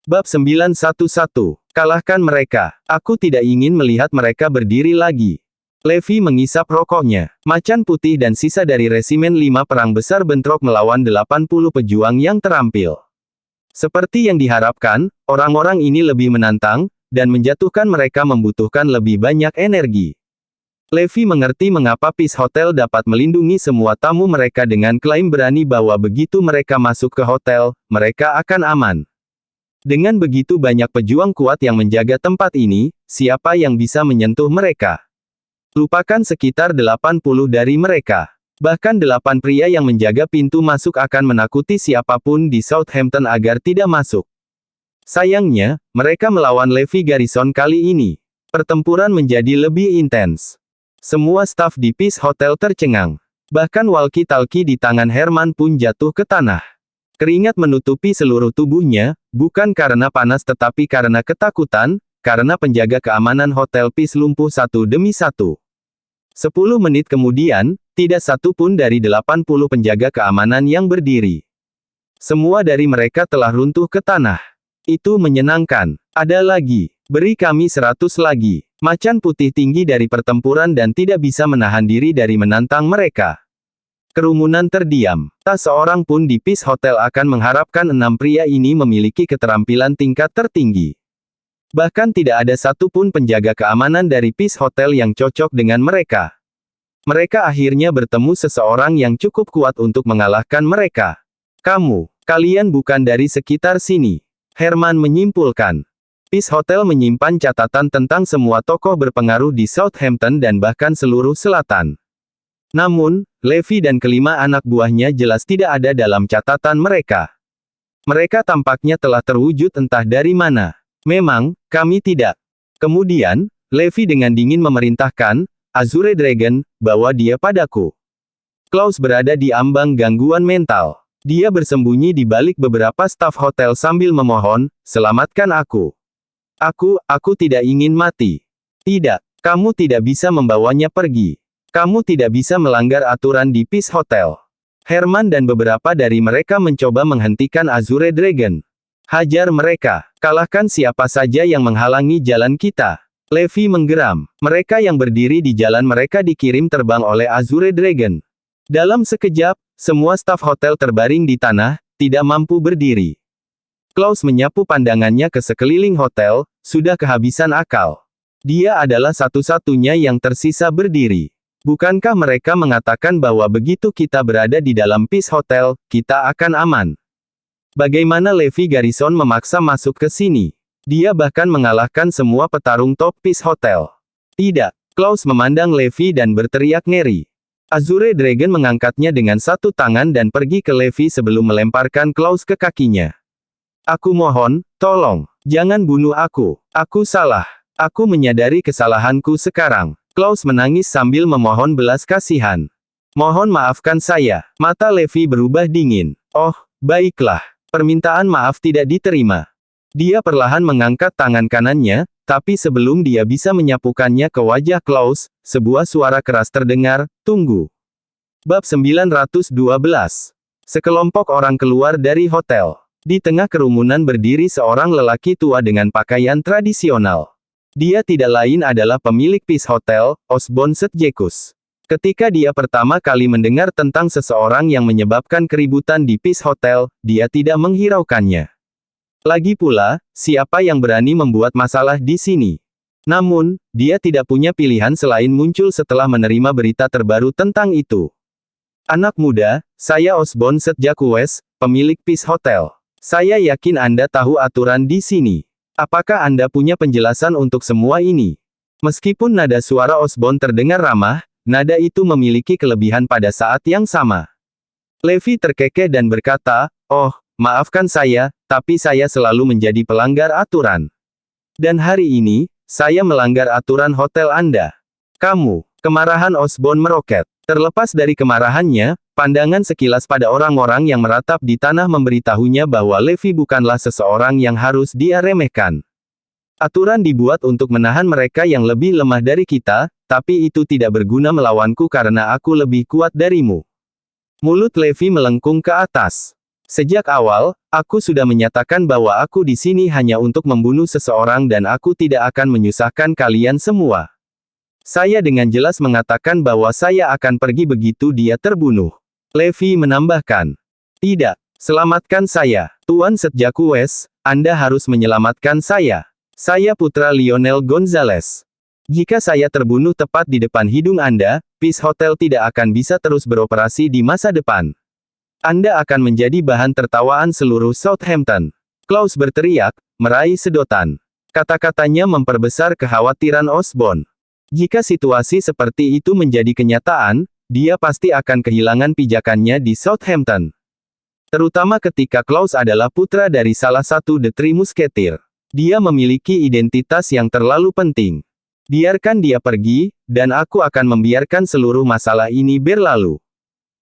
Bab 911. Kalahkan mereka. Aku tidak ingin melihat mereka berdiri lagi. Levi mengisap rokoknya. Macan putih dan sisa dari resimen 5 perang besar bentrok melawan 80 pejuang yang terampil. Seperti yang diharapkan, orang-orang ini lebih menantang, dan menjatuhkan mereka membutuhkan lebih banyak energi. Levi mengerti mengapa Peace Hotel dapat melindungi semua tamu mereka dengan klaim berani bahwa begitu mereka masuk ke hotel, mereka akan aman. Dengan begitu banyak pejuang kuat yang menjaga tempat ini, siapa yang bisa menyentuh mereka? Lupakan sekitar 80 dari mereka. Bahkan 8 pria yang menjaga pintu masuk akan menakuti siapapun di Southampton agar tidak masuk. Sayangnya, mereka melawan Levi Garrison kali ini. Pertempuran menjadi lebih intens. Semua staf di Peace Hotel tercengang. Bahkan walkie-talkie di tangan Herman pun jatuh ke tanah. Keringat menutupi seluruh tubuhnya, bukan karena panas tetapi karena ketakutan, karena penjaga keamanan Hotel Peace lumpuh satu demi satu. 10 menit kemudian, tidak satu pun dari 80 penjaga keamanan yang berdiri. Semua dari mereka telah runtuh ke tanah. Itu menyenangkan. Ada lagi. Beri kami 100 lagi. Macan putih tinggi dari pertempuran dan tidak bisa menahan diri dari menantang mereka. Kerumunan terdiam. Tak seorang pun di Peace Hotel akan mengharapkan 6 pria ini memiliki keterampilan tingkat tertinggi. Bahkan tidak ada satu pun penjaga keamanan dari Peace Hotel yang cocok dengan mereka. Mereka akhirnya bertemu seseorang yang cukup kuat untuk mengalahkan mereka. Kalian bukan dari sekitar sini. Herman menyimpulkan. Peace Hotel menyimpan catatan tentang semua tokoh berpengaruh di Southampton dan bahkan seluruh selatan. Namun, Levi dan kelima anak buahnya jelas tidak ada dalam catatan mereka. Mereka tampaknya telah terwujud entah dari mana. Memang, kami tidak. Kemudian, Levi dengan dingin memerintahkan, Azure Dragon, bawa dia padaku. Klaus berada di ambang gangguan mental. Dia bersembunyi di balik beberapa staf hotel sambil memohon, selamatkan aku. Aku tidak ingin mati. Tidak, kamu tidak bisa membawanya pergi. Kamu tidak bisa melanggar aturan di Peace Hotel. Herman dan beberapa dari mereka mencoba menghentikan Azure Dragon. Hajar mereka. Kalahkan siapa saja yang menghalangi jalan kita. Levi menggeram. Mereka yang berdiri di jalan mereka dikirim terbang oleh Azure Dragon. Dalam sekejap, semua staf hotel terbaring di tanah, tidak mampu berdiri. Klaus menyapu pandangannya ke sekeliling hotel, sudah kehabisan akal. Dia adalah satu-satunya yang tersisa berdiri. Bukankah mereka mengatakan bahwa begitu kita berada di dalam Peace Hotel, kita akan aman? Bagaimana Levi Garrison memaksa masuk ke sini? Dia bahkan mengalahkan semua petarung top Peace Hotel. Tidak. Klaus memandang Levi dan berteriak ngeri. Azure Dragon mengangkatnya dengan satu tangan dan pergi ke Levi sebelum melemparkan Klaus ke kakinya. Aku mohon, tolong, jangan bunuh aku. Aku salah. Aku menyadari kesalahanku sekarang. Klaus menangis sambil memohon belas kasihan. Mohon maafkan saya. Mata Levi berubah dingin. Oh, baiklah. Permintaan maaf tidak diterima. Dia perlahan mengangkat tangan kanannya, tapi sebelum dia bisa menyapukannya ke wajah Klaus, sebuah suara keras terdengar, tunggu. Bab 912. Sekelompok orang keluar dari hotel. Di tengah kerumunan berdiri seorang lelaki tua dengan pakaian tradisional. Dia tidak lain adalah pemilik Peace Hotel, Osborne St. Jacques. Ketika dia pertama kali mendengar tentang seseorang yang menyebabkan keributan di Peace Hotel, dia tidak menghiraukannya. Lagi pula, siapa yang berani membuat masalah di sini? Namun, dia tidak punya pilihan selain muncul setelah menerima berita terbaru tentang itu. Anak muda, saya Osborne St. Jacques, pemilik Peace Hotel. Saya yakin Anda tahu aturan di sini. Apakah Anda punya penjelasan untuk semua ini? Meskipun nada suara Osborne terdengar ramah, nada itu memiliki kelebihan pada saat yang sama. Levi terkekeh dan berkata, oh, maafkan saya, tapi saya selalu menjadi pelanggar aturan. Dan hari ini, saya melanggar aturan hotel Anda. Kemarahan Osborne meroket. Terlepas dari kemarahannya, pandangan sekilas pada orang-orang yang meratap di tanah memberitahunya bahwa Levi bukanlah seseorang yang harus dia remehkan. Aturan dibuat untuk menahan mereka yang lebih lemah dari kita, tapi itu tidak berguna melawanku karena aku lebih kuat darimu. Mulut Levi melengkung ke atas. Sejak awal, aku sudah menyatakan bahwa aku di sini hanya untuk membunuh seseorang dan aku tidak akan menyusahkan kalian semua. Saya dengan jelas mengatakan bahwa saya akan pergi begitu dia terbunuh. Levi menambahkan. Tidak, selamatkan saya. Tuan Setjaku West, Anda harus menyelamatkan saya. Saya putra Lionel Gonzalez. Jika saya terbunuh tepat di depan hidung Anda, Peace Hotel tidak akan bisa terus beroperasi di masa depan. Anda akan menjadi bahan tertawaan seluruh Southampton. Klaus berteriak, meraih sedotan. Kata-katanya memperbesar kekhawatiran Osborne. Jika situasi seperti itu menjadi kenyataan, dia pasti akan kehilangan pijakannya di Southampton. Terutama ketika Klaus adalah putra dari salah satu The Three Musketeer. Dia memiliki identitas yang terlalu penting. Biarkan dia pergi, dan aku akan membiarkan seluruh masalah ini berlalu.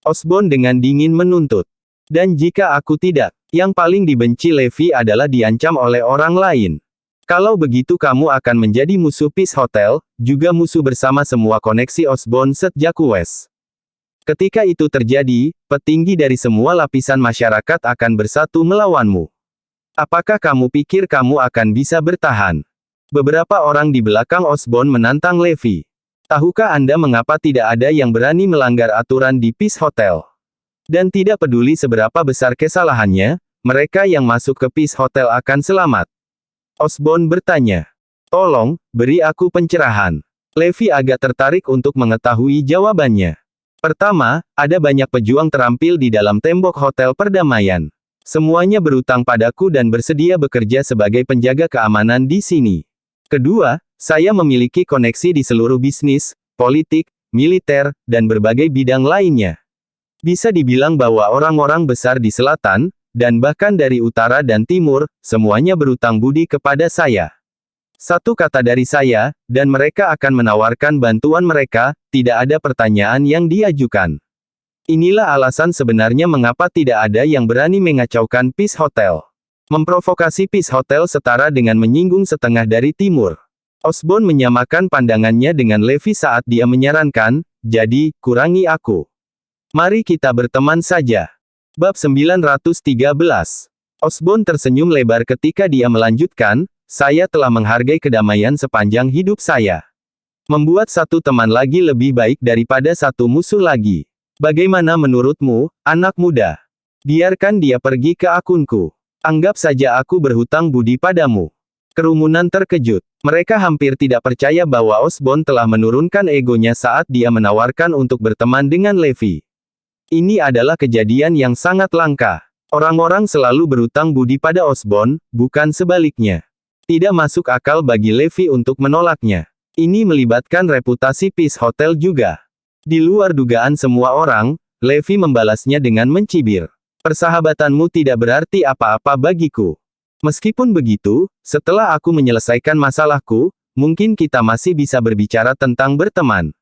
Osborne dengan dingin menuntut. Dan jika aku tidak, yang paling dibenci Levi adalah diancam oleh orang lain. Kalau begitu kamu akan menjadi musuh Peace Hotel, juga musuh bersama semua koneksi Osborne Setjaku West. Ketika itu terjadi, petinggi dari semua lapisan masyarakat akan bersatu melawanmu. Apakah kamu pikir kamu akan bisa bertahan? Beberapa orang di belakang Osborne menantang Levi. Tahukah Anda mengapa tidak ada yang berani melanggar aturan di Peace Hotel? Dan tidak peduli seberapa besar kesalahannya, mereka yang masuk ke Peace Hotel akan selamat. Osborne bertanya. Tolong, beri aku pencerahan. Levi agak tertarik untuk mengetahui jawabannya. Pertama, ada banyak pejuang terampil di dalam tembok Hotel Perdamaian. Semuanya berutang padaku dan bersedia bekerja sebagai penjaga keamanan di sini. Kedua, saya memiliki koneksi di seluruh bisnis, politik, militer, dan berbagai bidang lainnya. Bisa dibilang bahwa orang-orang besar di selatan, dan bahkan dari utara dan timur, semuanya berutang budi kepada saya. Satu kata dari saya, dan mereka akan menawarkan bantuan mereka, tidak ada pertanyaan yang diajukan. Inilah alasan sebenarnya mengapa tidak ada yang berani mengacaukan Peace Hotel. Memprovokasi Peace Hotel setara dengan menyinggung setengah dari timur. Osborne menyamakan pandangannya dengan Levi saat dia menyarankan, jadi, kurangi aku. Mari kita berteman saja. Bab 913. Osborne tersenyum lebar ketika dia melanjutkan, saya telah menghargai kedamaian sepanjang hidup saya. Membuat satu teman lagi lebih baik daripada satu musuh lagi. Bagaimana menurutmu, anak muda? Biarkan dia pergi ke akunku. Anggap saja aku berhutang budi padamu. Kerumunan terkejut. Mereka hampir tidak percaya bahwa Osborne telah menurunkan egonya saat dia menawarkan untuk berteman dengan Levi. Ini adalah kejadian yang sangat langka. Orang-orang selalu berutang budi pada Osborne, bukan sebaliknya. Tidak masuk akal bagi Levi untuk menolaknya. Ini melibatkan reputasi Peace Hotel juga. Di luar dugaan semua orang, Levi membalasnya dengan mencibir. Persahabatanmu tidak berarti apa-apa bagiku. Meskipun begitu, setelah aku menyelesaikan masalahku, mungkin kita masih bisa berbicara tentang berteman.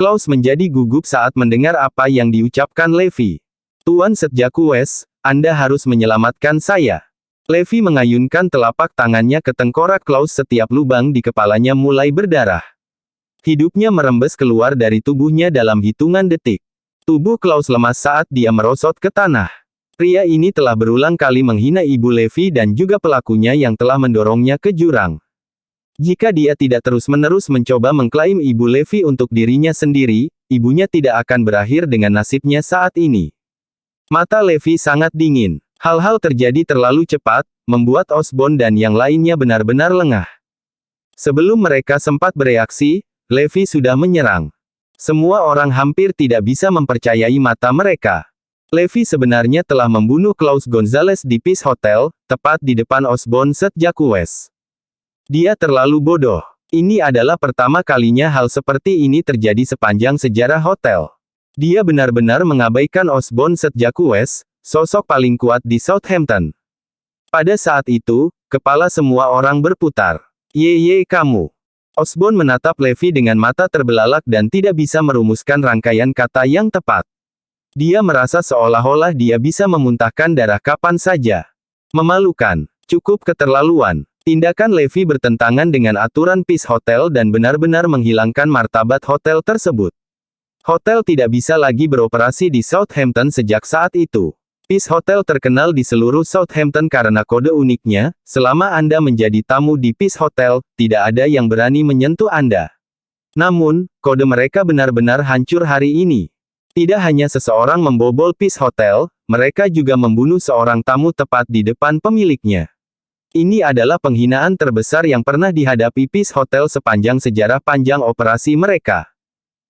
Klaus menjadi gugup saat mendengar apa yang diucapkan Levi. Tuan Setjaku West, Anda harus menyelamatkan saya. Levi mengayunkan telapak tangannya ke tengkorak Klaus setiap lubang di kepalanya mulai berdarah. Hidupnya merembes keluar dari tubuhnya dalam hitungan detik. Tubuh Klaus lemas saat dia merosot ke tanah. Pria ini telah berulang kali menghina ibu Levi dan juga pelakunya yang telah mendorongnya ke jurang. Jika dia tidak terus-menerus mencoba mengklaim ibu Levi untuk dirinya sendiri, ibunya tidak akan berakhir dengan nasibnya saat ini. Mata Levi sangat dingin. Hal-hal terjadi terlalu cepat, membuat Osborne dan yang lainnya benar-benar lengah. Sebelum mereka sempat bereaksi, Levi sudah menyerang. Semua orang hampir tidak bisa mempercayai mata mereka. Levi sebenarnya telah membunuh Klaus Gonzalez di Peace Hotel, tepat di depan Osborne Setjaku West. Dia terlalu bodoh. Ini adalah pertama kalinya hal seperti ini terjadi sepanjang sejarah hotel. Dia benar-benar mengabaikan Osborne Setjaku West, sosok paling kuat di Southampton. Pada saat itu, kepala semua orang berputar. Ye kamu. Osborne menatap Levi dengan mata terbelalak dan tidak bisa merumuskan rangkaian kata yang tepat. Dia merasa seolah-olah dia bisa memuntahkan darah kapan saja. Memalukan. Cukup keterlaluan. Tindakan Levi bertentangan dengan aturan Peace Hotel dan benar-benar menghilangkan martabat hotel tersebut. Hotel tidak bisa lagi beroperasi di Southampton sejak saat itu. Peace Hotel terkenal di seluruh Southampton karena kode uniknya, selama Anda menjadi tamu di Peace Hotel, tidak ada yang berani menyentuh Anda. Namun, kode mereka benar-benar hancur hari ini. Tidak hanya seseorang membobol Peace Hotel, mereka juga membunuh seorang tamu tepat di depan pemiliknya. Ini adalah penghinaan terbesar yang pernah dihadapi Peace Hotel sepanjang sejarah panjang operasi mereka.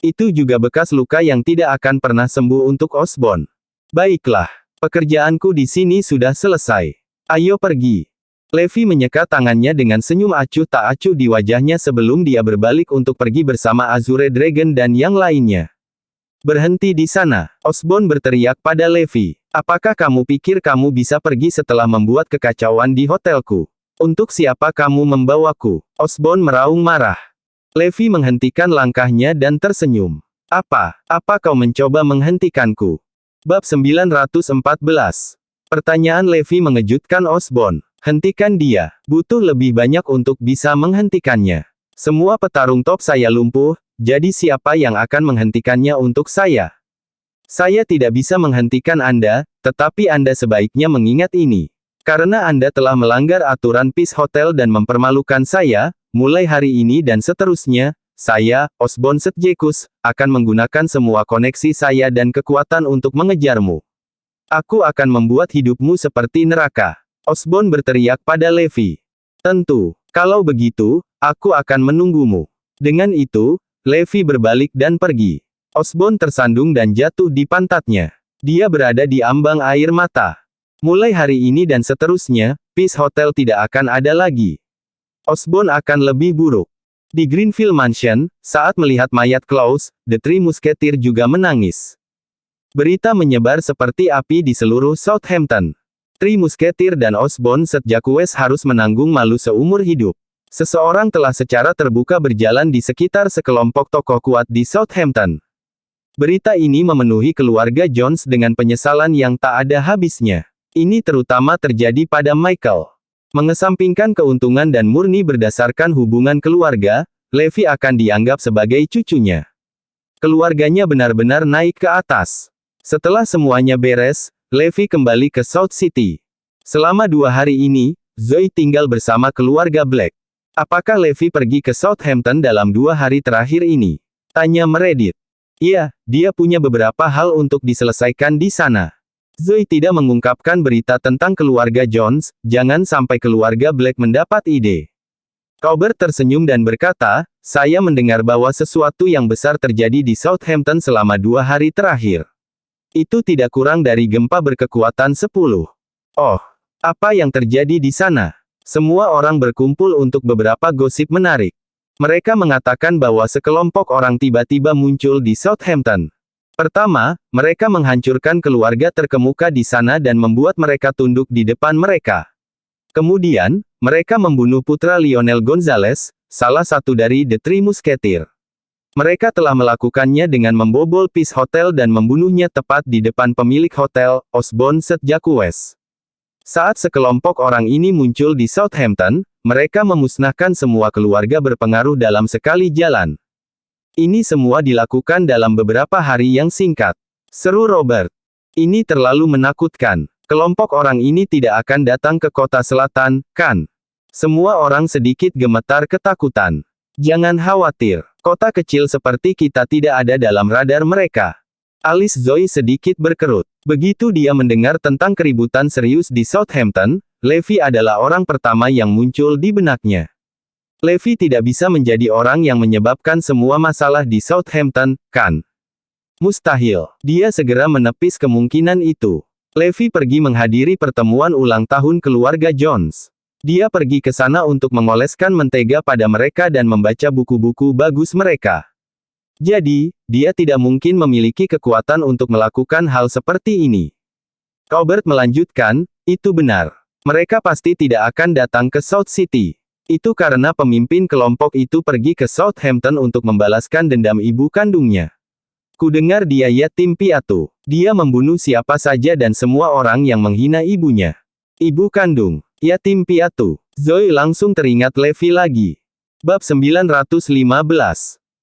Itu juga bekas luka yang tidak akan pernah sembuh untuk Osborn. Baiklah. Pekerjaanku di sini sudah selesai. Ayo pergi. Levi menyeka tangannya dengan senyum acuh tak acuh di wajahnya sebelum dia berbalik untuk pergi bersama Azure Dragon dan yang lainnya. Berhenti di sana. Osborn berteriak pada Levi. Apakah kamu pikir kamu bisa pergi setelah membuat kekacauan di hotelku? Untuk siapa kamu membawaku? Osborn meraung marah. Levi menghentikan langkahnya dan tersenyum. Apa kau mencoba menghentikanku? Bab 914. Pertanyaan Levi mengejutkan Osborn. Hentikan dia. Butuh lebih banyak untuk bisa menghentikannya. Semua petarung top saya lumpuh, jadi siapa yang akan menghentikannya untuk saya? Saya tidak bisa menghentikan Anda, tetapi Anda sebaiknya mengingat ini. Karena Anda telah melanggar aturan Peace Hotel dan mempermalukan saya, mulai hari ini dan seterusnya, saya, Osborn Setjekus, akan menggunakan semua koneksi saya dan kekuatan untuk mengejarmu. Aku akan membuat hidupmu seperti neraka. Osborn berteriak pada Levi. Tentu, kalau begitu, aku akan menunggumu. Dengan itu, Levi berbalik dan pergi. Osborn tersandung dan jatuh di pantatnya. Dia berada di ambang air mata. Mulai hari ini dan seterusnya, Peace Hotel tidak akan ada lagi. Osborn akan lebih buruk. Di Greenfield Mansion, saat melihat mayat Klaus, The Three Musketeer juga menangis. Berita menyebar seperti api di seluruh Southampton. Three Musketeer dan Osborn Setjekus harus menanggung malu seumur hidup. Seseorang telah secara terbuka berjalan di sekitar sekelompok tokoh kuat di Southampton. Berita ini memenuhi keluarga Jones dengan penyesalan yang tak ada habisnya. Ini terutama terjadi pada Michael. Mengesampingkan keuntungan dan murni berdasarkan hubungan keluarga, Levi akan dianggap sebagai cucunya. Keluarganya benar-benar naik ke atas. Setelah semuanya beres, Levi kembali ke South City. Selama 2 hari ini, Zoe tinggal bersama keluarga Black. Apakah Levi pergi ke Southampton dalam 2 hari terakhir ini? Tanya Meredith. Iya, dia punya beberapa hal untuk diselesaikan di sana. Zoe tidak mengungkapkan berita tentang keluarga Jones, jangan sampai keluarga Black mendapat ide. Colbert tersenyum dan berkata, saya mendengar bahwa sesuatu yang besar terjadi di Southampton selama 2 hari terakhir. Itu tidak kurang dari gempa berkekuatan 10. Oh, apa yang terjadi di sana? Semua orang berkumpul untuk beberapa gosip menarik. Mereka mengatakan bahwa sekelompok orang tiba-tiba muncul di Southampton. Pertama, mereka menghancurkan keluarga terkemuka di sana dan membuat mereka tunduk di depan mereka. Kemudian, mereka membunuh putra Lionel Gonzalez, salah satu dari The Three Musketeer. Mereka telah melakukannya dengan membobol Peace Hotel dan membunuhnya tepat di depan pemilik hotel, Osborn Setjekus. Saat sekelompok orang ini muncul di Southampton, mereka memusnahkan semua keluarga berpengaruh dalam sekali jalan. Ini semua dilakukan dalam beberapa hari yang singkat. Seru Robert. Ini terlalu menakutkan. Kelompok orang ini tidak akan datang ke kota selatan, kan? Semua orang sedikit gemetar ketakutan. Jangan khawatir. Kota kecil seperti kita tidak ada dalam radar mereka. Alis Zoe sedikit berkerut. Begitu dia mendengar tentang keributan serius di Southampton, Levi adalah orang pertama yang muncul di benaknya. Levi tidak bisa menjadi orang yang menyebabkan semua masalah di Southampton, kan? Mustahil. Dia segera menepis kemungkinan itu. Levi pergi menghadiri pertemuan ulang tahun keluarga Jones. Dia pergi ke sana untuk mengoleskan mentega pada mereka dan membaca buku-buku bagus mereka. Jadi, dia tidak mungkin memiliki kekuatan untuk melakukan hal seperti ini. Colbert melanjutkan, itu benar. Mereka pasti tidak akan datang ke South City. Itu karena pemimpin kelompok itu pergi ke Southampton untuk membalaskan dendam ibu kandungnya. Kudengar dia yatim piatu. Dia membunuh siapa saja dan semua orang yang menghina ibunya. Ibu kandung, yatim piatu. Zoe langsung teringat Levi lagi. Bab 915.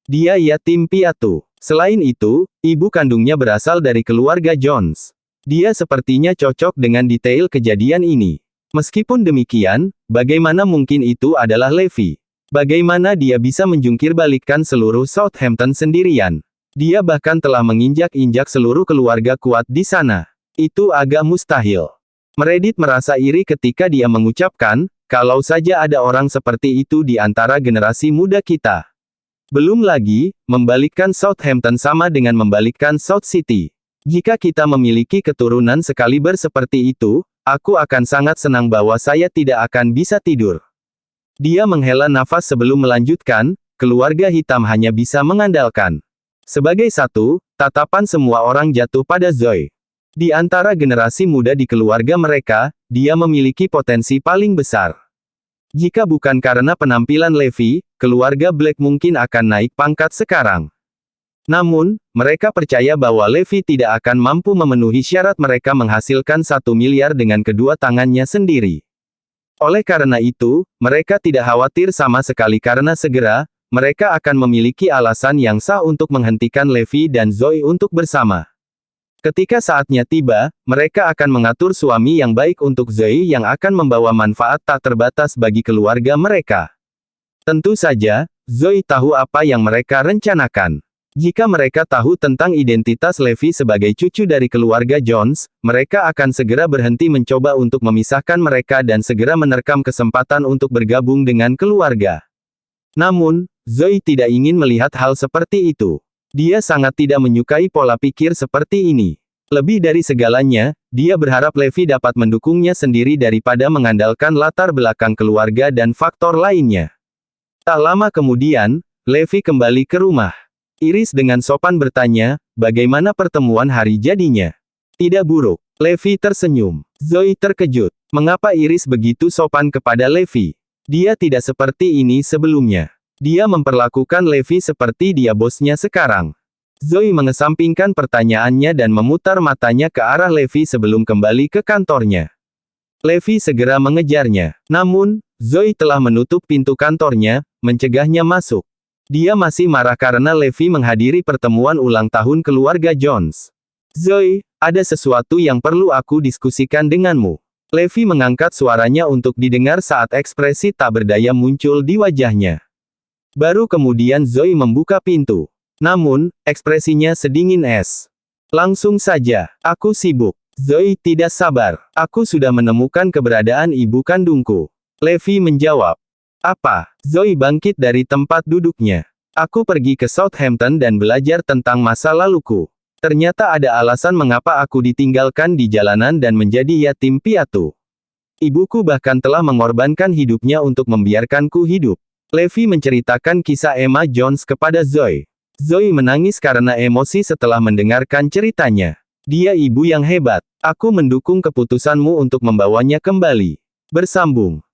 Dia yatim piatu. Selain itu, ibu kandungnya berasal dari keluarga Jones. Dia sepertinya cocok dengan detail kejadian ini. Meskipun demikian, bagaimana mungkin itu adalah Levi? Bagaimana dia bisa menjungkir-balikkan seluruh Southampton sendirian? Dia bahkan telah menginjak-injak seluruh keluarga kuat di sana. Itu agak mustahil. Meredith merasa iri ketika dia mengucapkan, kalau saja ada orang seperti itu di antara generasi muda kita. Belum lagi, membalikkan Southampton sama dengan membalikkan South City. Jika kita memiliki keturunan sekaliber seperti itu, aku akan sangat senang bahwa saya tidak akan bisa tidur. Dia menghela nafas sebelum melanjutkan, keluarga hitam hanya bisa mengandalkan. Sebagai satu, tatapan semua orang jatuh pada Zoe. Di antara generasi muda di keluarga mereka, dia memiliki potensi paling besar. Jika bukan karena penampilan Levi, keluarga Black mungkin akan naik pangkat sekarang. Namun, mereka percaya bahwa Levi tidak akan mampu memenuhi syarat mereka menghasilkan 1 miliar dengan kedua tangannya sendiri. Oleh karena itu, mereka tidak khawatir sama sekali karena segera, mereka akan memiliki alasan yang sah untuk menghentikan Levi dan Zoe untuk bersama. Ketika saatnya tiba, mereka akan mengatur suami yang baik untuk Zoe yang akan membawa manfaat tak terbatas bagi keluarga mereka. Tentu saja, Zoe tahu apa yang mereka rencanakan. Jika mereka tahu tentang identitas Levi sebagai cucu dari keluarga Jones, mereka akan segera berhenti mencoba untuk memisahkan mereka dan segera menerkam kesempatan untuk bergabung dengan keluarga. Namun, Zoe tidak ingin melihat hal seperti itu. Dia sangat tidak menyukai pola pikir seperti ini. Lebih dari segalanya, dia berharap Levi dapat mendukungnya sendiri daripada mengandalkan latar belakang keluarga dan faktor lainnya. Tak lama kemudian, Levi kembali ke rumah. Iris dengan sopan bertanya, bagaimana pertemuan hari jadinya? Tidak buruk. Levi tersenyum. Zoe terkejut. Mengapa Iris begitu sopan kepada Levi? Dia tidak seperti ini sebelumnya. Dia memperlakukan Levi seperti dia bosnya sekarang. Zoe mengesampingkan pertanyaannya dan memutar matanya ke arah Levi sebelum kembali ke kantornya. Levi segera mengejarnya. Namun, Zoe telah menutup pintu kantornya, mencegahnya masuk. Dia masih marah karena Levi menghadiri pertemuan ulang tahun keluarga Jones. Zoe, ada sesuatu yang perlu aku diskusikan denganmu. Levi mengangkat suaranya untuk didengar saat ekspresi tak berdaya muncul di wajahnya. Baru kemudian Zoe membuka pintu. Namun, ekspresinya sedingin es. Langsung saja, aku sibuk. Zoe tidak sabar. Aku sudah menemukan keberadaan ibu kandungku. Levi menjawab. Apa? Zoe bangkit dari tempat duduknya. Aku pergi ke Southampton dan belajar tentang masa laluku. Ternyata ada alasan mengapa aku ditinggalkan di jalanan dan menjadi yatim piatu. Ibuku bahkan telah mengorbankan hidupnya untuk membiarkanku hidup. Levi menceritakan kisah Emma Jones kepada Zoe. Zoe menangis karena emosi setelah mendengarkan ceritanya. Dia ibu yang hebat. Aku mendukung keputusanmu untuk membawanya kembali. Bersambung.